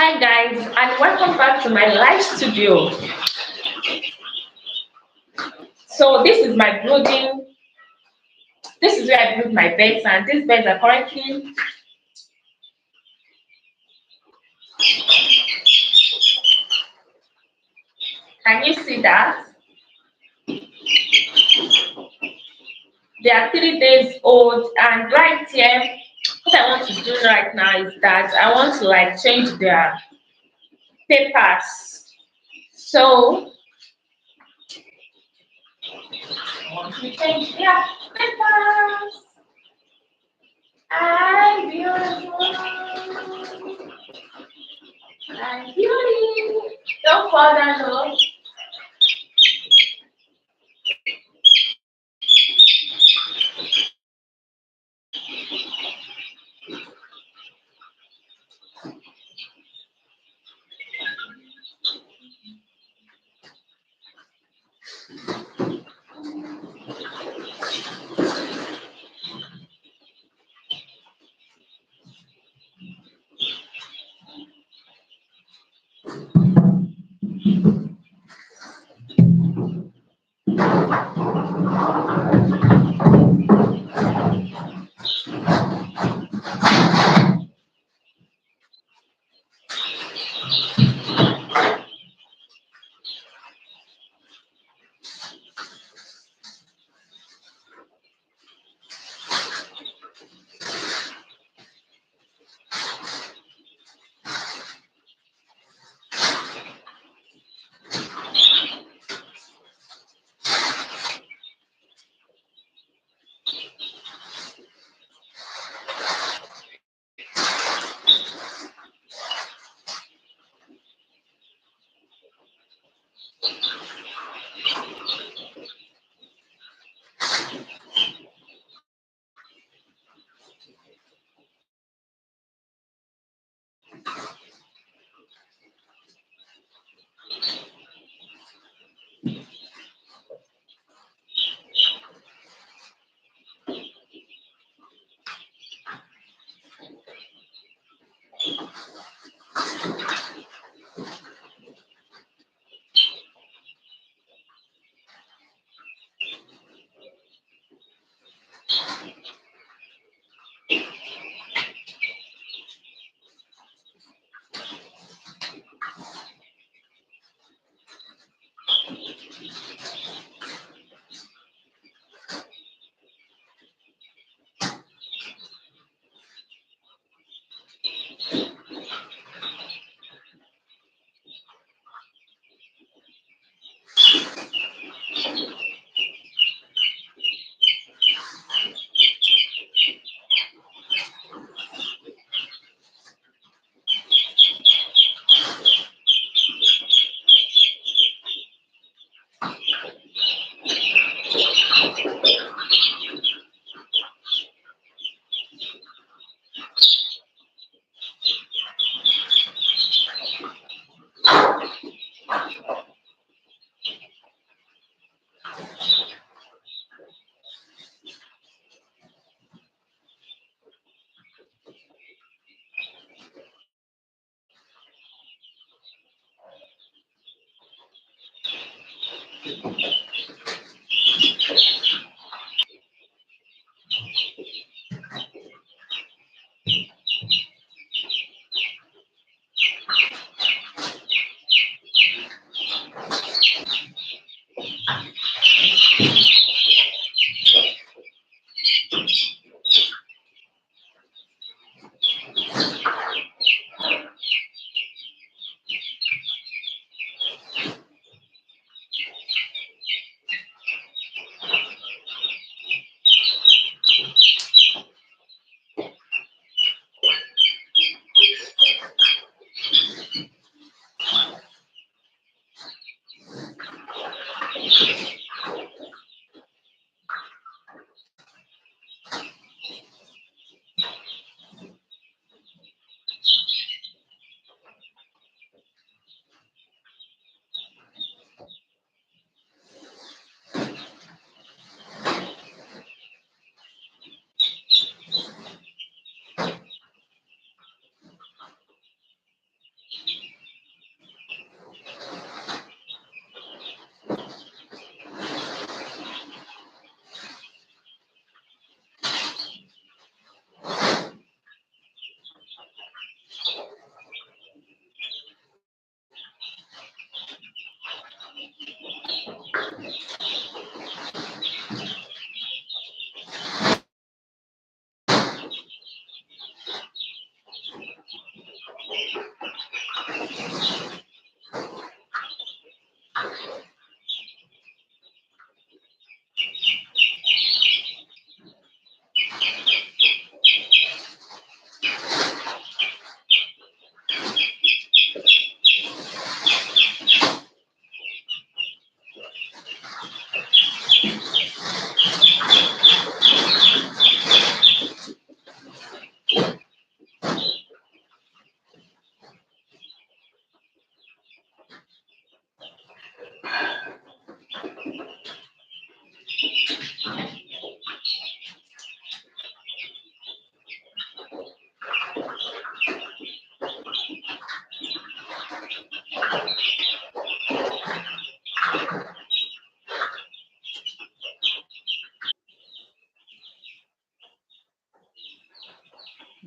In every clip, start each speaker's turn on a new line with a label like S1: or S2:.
S1: Hi guys, and welcome back to my live studio. So this is my brooding. This is where I brood my beds, and these beds are currently. Can you see that? They are 3 days old, and right here, what I want to do right now is that I want to like change their papers. So I want to change their papers. I beautiful. I beauty. Don't fall down, no.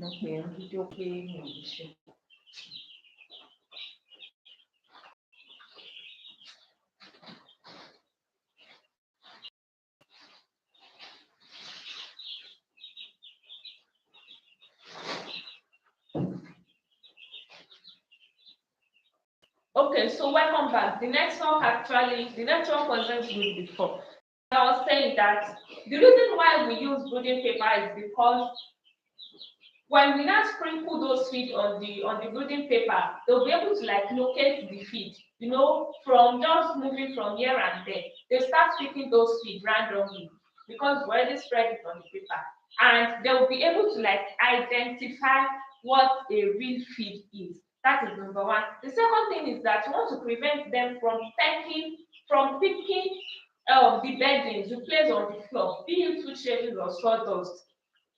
S1: mo pè ń fídíò pé mi ò lè ṣe. Okay, so welcome back. The network wasn't good before. I was saying that the reason why we use brooding paper is because when we now sprinkle those feed on the brooding paper, they'll be able to like locate the feed, from just moving from here and there. They start picking those feed randomly because we already spread it on the paper. And they'll be able to like identify what a real feed is. That is number one. The second thing is that you want to prevent them from picking the beddings you place on the floor, be it wood shavings or sawdust,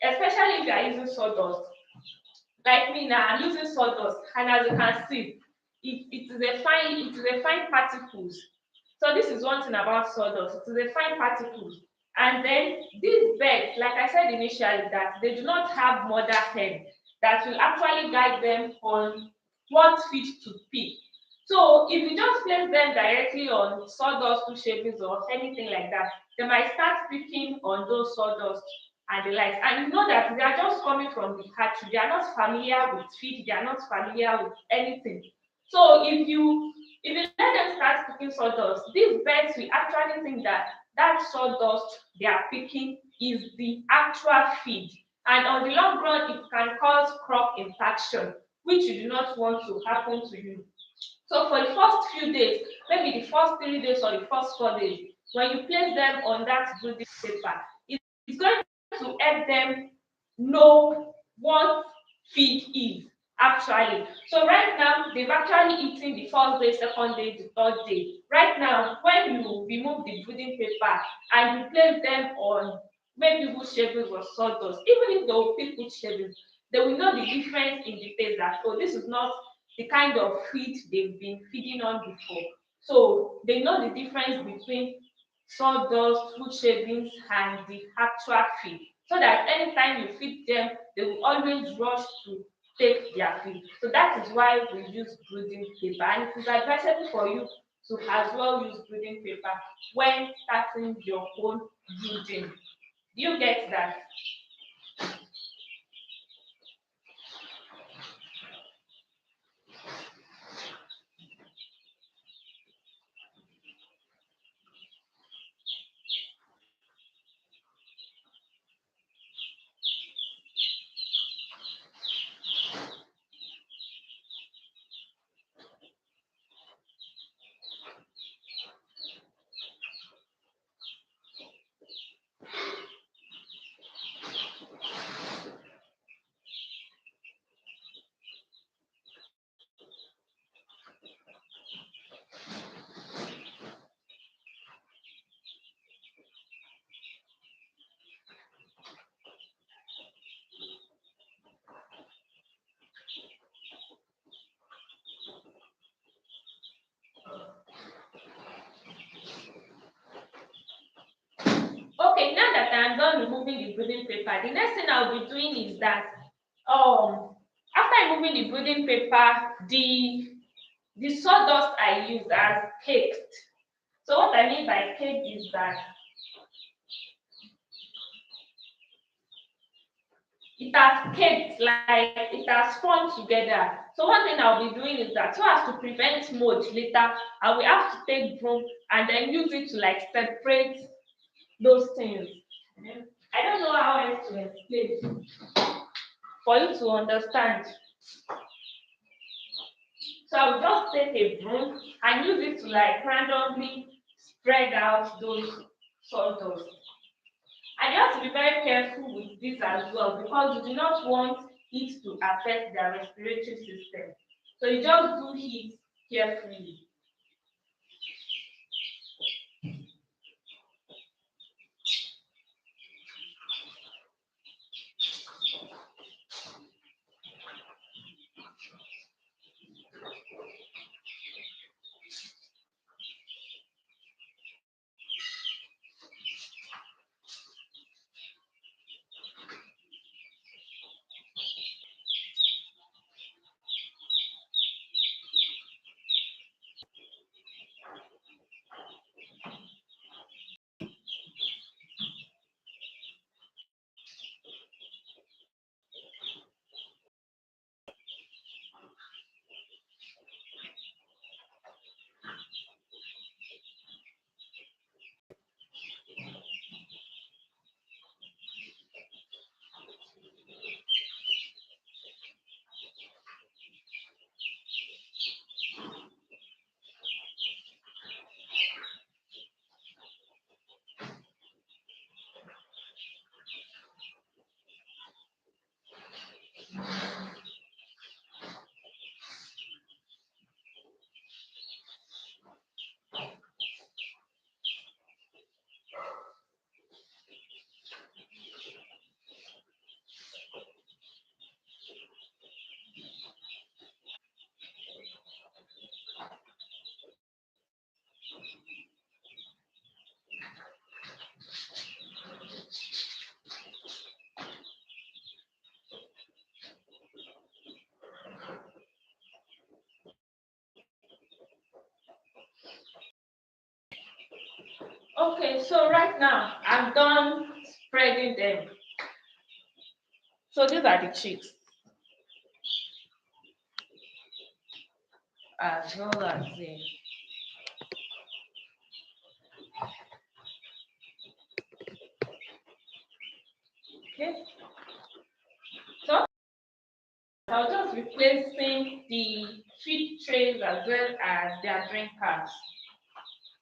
S1: especially if you are using sawdust. Like me now, I'm using sawdust, and as you can see, it is a fine particles. So this is one thing about sawdust. It is a fine particles. And then these birds, like I said initially, that they do not have mother hen that will actually guide them on what feed to pick. So if you just place them directly on sawdust, two shavings, or anything like that, they might start picking on those sawdust and the likes. And you know that they are just coming from the hatchery. They are not familiar with feed. They are not familiar with anything. So if you let them start picking sawdust, these birds will actually think that that sawdust they are picking is the actual feed. And on the long run, it can cause crop infection, which you do not want to happen to you. So for the first few days, maybe the first 3 days or the first 4 days, when you place them on that brooding paper, it's going to help them know what feed is actually. So right now, they've actually eaten the first day, second day, the third day. Right now, when you remove the brooding paper and you place them on maybe wood shavings or sawdust, even if they will pick wood shavings, they will know the difference in the taste that, oh, this is not the kind of feed they've been feeding on before. So they know the difference between sawdust, wood shavings, and the actual feed. So that anytime you feed them, they will always rush to take their feed. So that is why we use brooding paper. And it is advisable for you to as well use brooding paper when starting your own brooding. Do you get that? Okay, now that I'm done removing the brooding paper, the next thing I'll be doing is that after removing the brooding paper, the sawdust I used has caked. So what I mean by cake is that it has caked, like it has formed together. So one thing I'll be doing is that so as to prevent mold later, I will have to take broom and then use it to like separate those things. I don't know how else to explain for you to understand. So I'll just take a broom and use it to like randomly spread out those sawdust. And you have to be very careful with this as well because you do not want it to affect their respiratory system. So you just do it carefully. Okay, so right now I'm done spreading them. So these are the chicks as well as the okay. So I'll just be placing the feed trays as well as their drinkers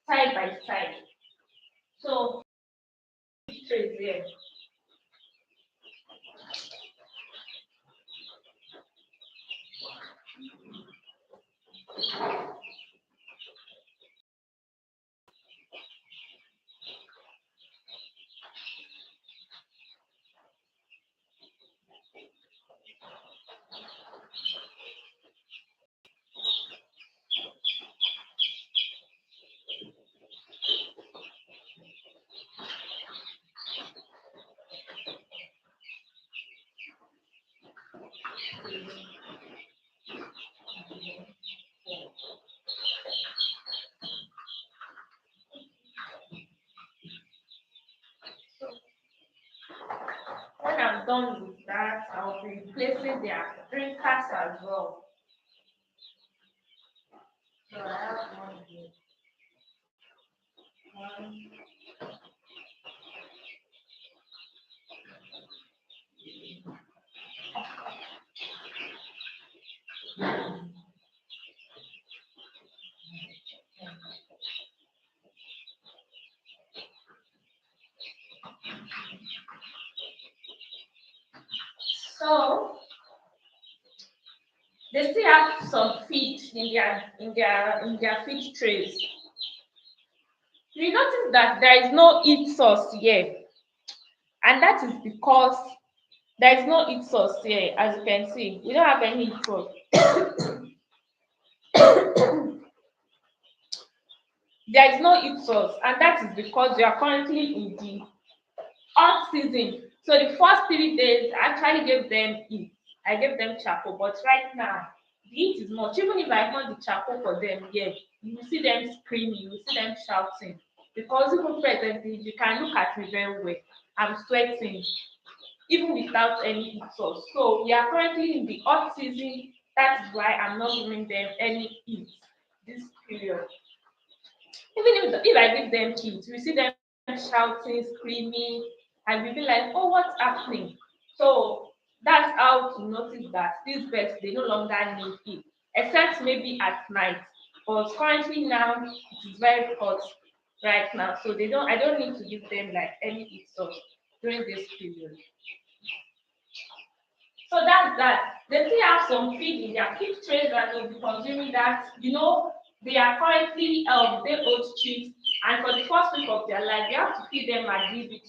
S1: side by side. So feed trays here. So when I'm done with that, I'll be placing their drinkers as well. So I have one here. One. So they still have some feed in their feed trays. You notice that there is no heat source here, and that is because there is no heat source here. As you can see, we don't have any heat source. There is no heat source, and that is because we are currently in the hot season. So the first 3 days, I actually gave them heat. I gave them charcoal, but right now the heat is much. Even if I want the charcoal for them, yeah, you will see them screaming, you will see them shouting. Because even presently, you can look at me very well. I'm sweating, even without any heat source. So we are currently in the hot season. That is why I'm not giving them any heat this period. Even if I give them heat, we see them shouting, screaming, and we be like, oh, what's happening? So that's how to notice that these birds they no longer need heat, except maybe at night. But currently now it is very hot right now. So I don't need to give them like any heat source during this period. So that's that. They still have some feed in their feed trays and they'll be consuming that. They are currently day old chicks, and for the first week of their life, you have to feed them at little.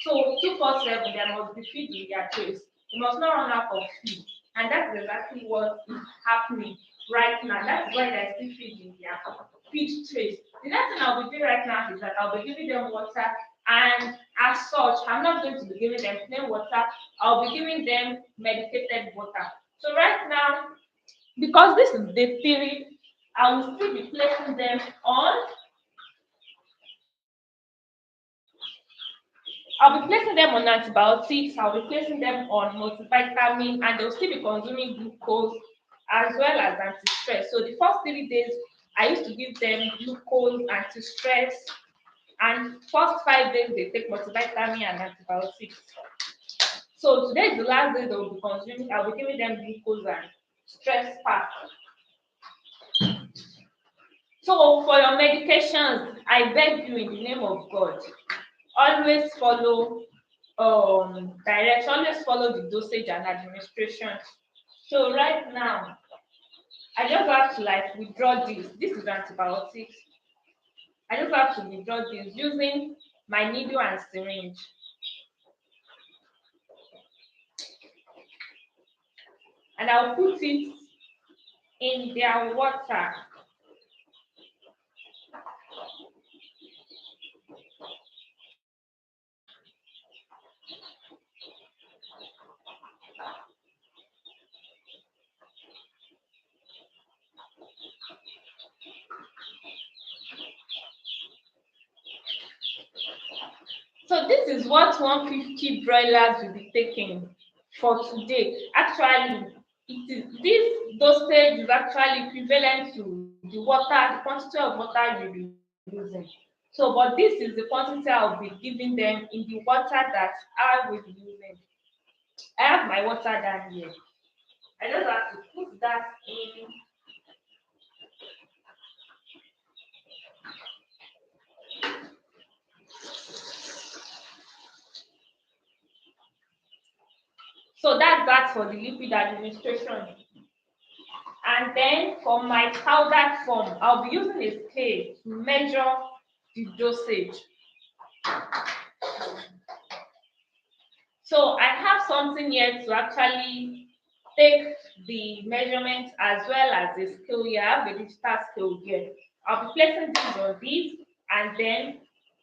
S1: So 247, there must be feed in their trays. You must not run out of feed. And that's exactly what is happening right now. That's why they're still feeding their feed trays. The next thing I'll be doing right now is that I'll be giving them water, and as such, I'm not going to be giving them plain water. I'll be giving them medicated water. So right now, because this is day 3, I will still be placing them on. I'll be placing them on antibiotics. I'll be placing them on multivitamin, and they'll still be consuming glucose as well as anti-stress. So the first 3 days, I used to give them glucose, anti-stress, and first 5 days they take multivitamin and antibiotics. So today is the last day they will be consuming. I'll be giving them glucose and stress pack. So for your medications, I beg you in the name of God, always follow direction, always follow the dosage and administration. So right now, I just have to like withdraw this. This is antibiotics. I just have to withdraw this using my needle and syringe. And I'll put it in their water. So this is what 150 broilers will be taking for today. Actually, it is this dosage is actually equivalent to the quantity of water you'll be using. So, but this is the quantity I'll be giving them in the water that I will be using. I have my water down here. I just have to put that in. So that's that for the liquid administration. And then for my powdered form, I'll be using a scale to measure the dosage. So I have something here to actually take the measurements as well as the scale here. I have a digital scale here. I'll be placing these on this and then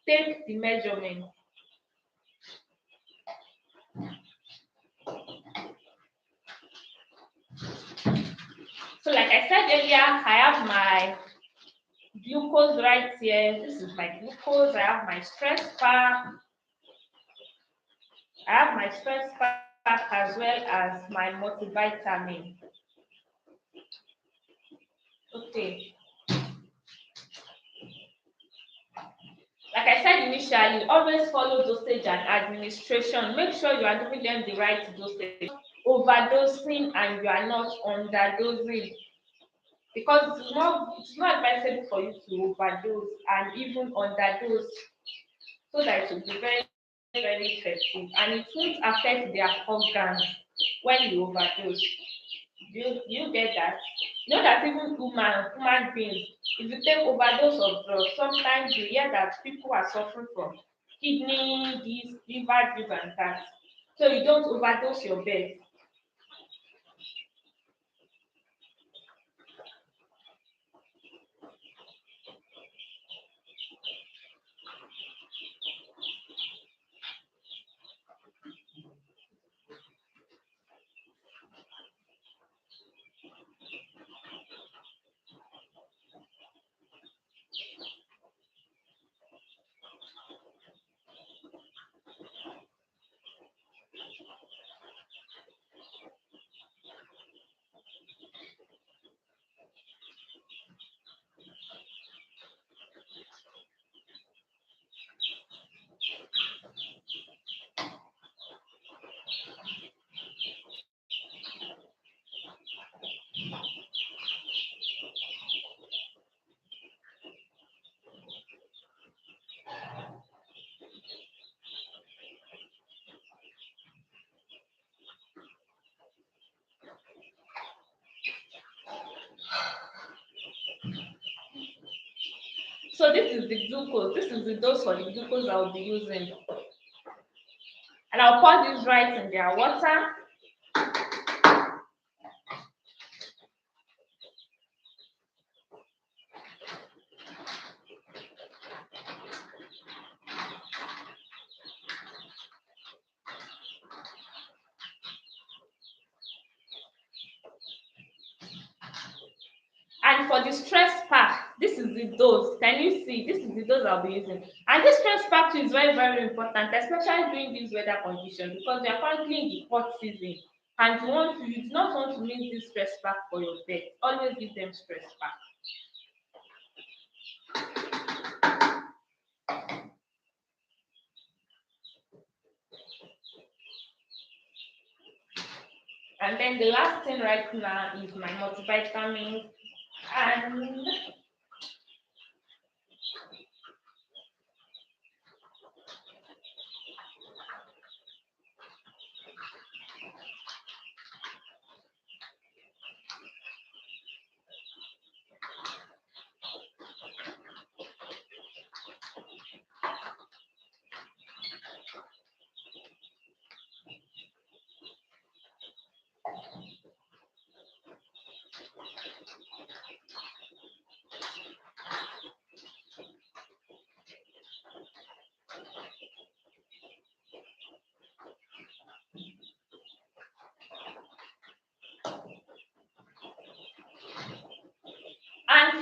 S1: take the measurement. So like I said earlier, I have my glucose right here. This is my glucose. I have my stress pack. I have my stress pack as well as my multivitamin. Okay. Like I said initially, always follow dosage and administration. Make sure you are giving them the right dosage. Overdosing and you are not underdosing. Because it's not advisable for you to overdose and even underdose so that it will be very, very effective and it won't affect their organs when you overdose. Do you get that? You know that even human beings, if you take overdose of drugs, sometimes you hear that people are suffering from kidney, this, liver, this and that. So you don't overdose your bed. So this is the glucose. This is the dose for the glucose I'll be using. And I'll pour this right in their water. And for the stress pack, this is the dose. Can you see? This is the dose I'll be using. And this stress pack too is very, very important, especially during this weather condition because we are currently in the hot season. And you do not want to miss this stress pack for your pet. Always give them stress pack. And then the last thing right now is my multivitamin. And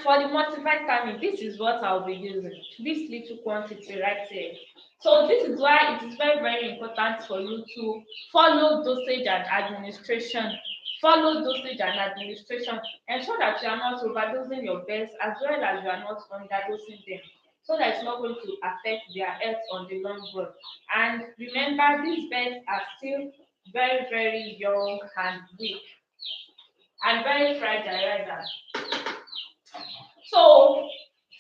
S1: for the multivitamin, this is what I'll be using. This little quantity right here. So this is why it is very, very important for you to follow dosage and administration. Follow dosage and administration. Ensure that you are not overdosing your beds as well as you are not underdosing them. So that it's not going to affect their health on the long run. And remember, these birds are still very, very young and weak and very fragile rather. So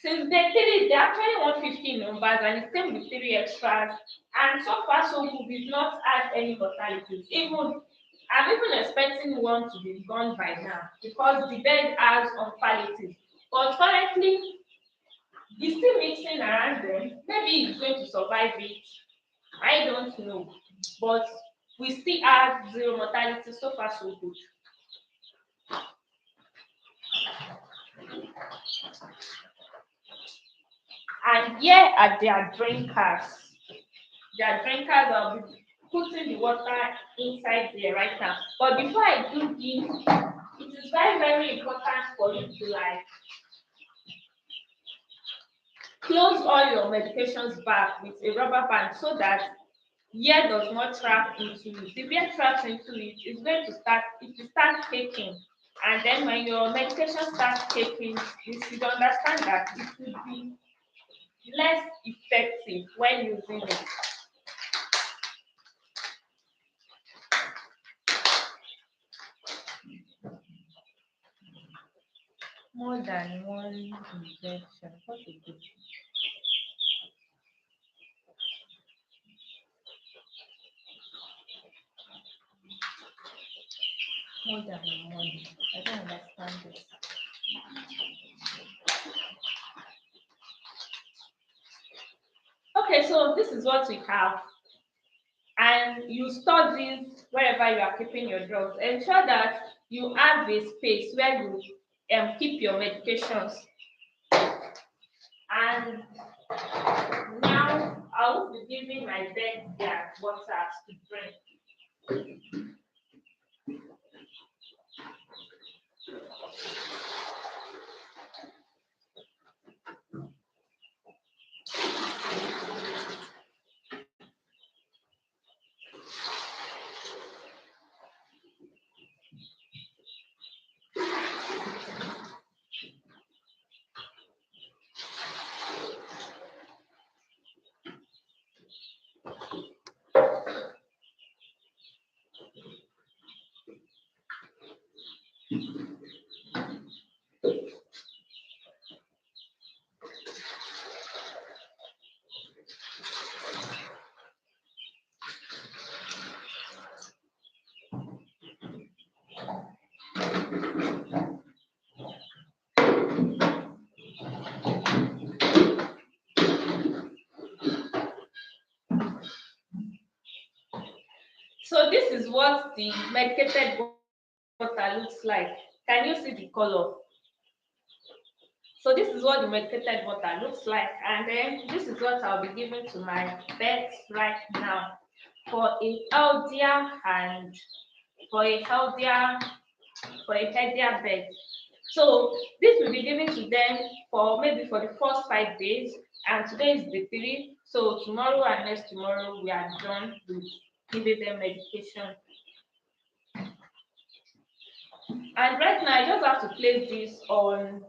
S1: since day three, they actually want 15 numbers and it came with three extras. And so far, so good, we've not had any mortalities. Even I'm even expecting one to be gone by now because the bed has unqualities. But currently, it's still mixing around them. Maybe it's going to survive it. I don't know. But we still have zero mortality. So far, so good. And here are their drinkers. Their drinkers, I'll be putting the water inside there right now. But before I do this, it is very, very important for you to like close all your medications back with a rubber band so that air does not trap into it. If air traps into it, it will start taking. And then when your medication starts taking, you should understand that it will be less effective when using it. More than one injection. What is it? More than one. I don't understand this. Okay, so this is what we have. And you store this wherever you are keeping your drugs. Ensure that you have a space where you keep your medications. And now I will be giving my bed their water to drink. So this is what the medicated water looks like. Can you see the color? So this is what the medicated water looks like, and then this is what I'll be giving to my pets right now for a healthier and for a healthier bed. So this will be given to them for maybe for the first 5 days, and today is the 3. So tomorrow and next tomorrow we are done with giving them medication. And right now I just have to place this on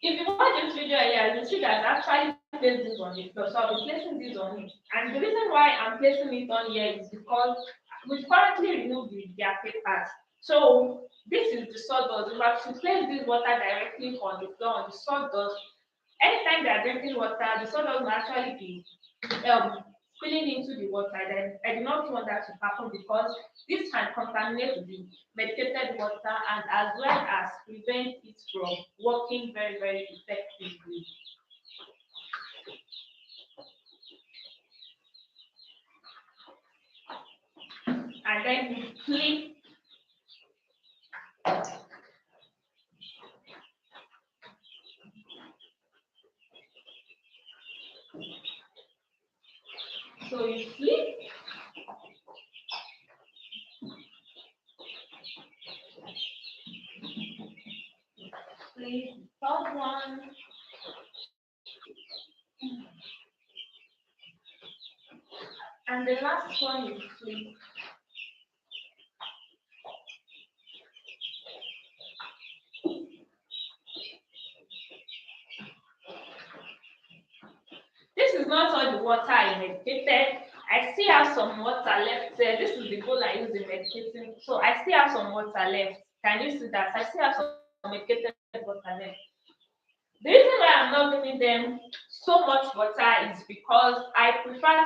S1: if you watch this video earlier, you see that I actually placed this on the floor. So I'll be placing this on it. And the reason why I'm placing it on here is because we currently remove their papers. So this is the sawdust. You have to place this water directly on the floor on the sawdust. Anytime they are drinking water, the sawdust will actually be spilling into the water. Then I do not want that to happen because this can contaminate the medicated water and as well as prevent it from working very, very effectively. And then you flip. So you flip. the third one. And the last one you flip. This is not all the water I medicated. I still have some water left there. This is the bowl I use in medicating. So I still have some water left. Can you see that? I still have some medicated water left. The reason why I'm not giving them so much water is because I prefer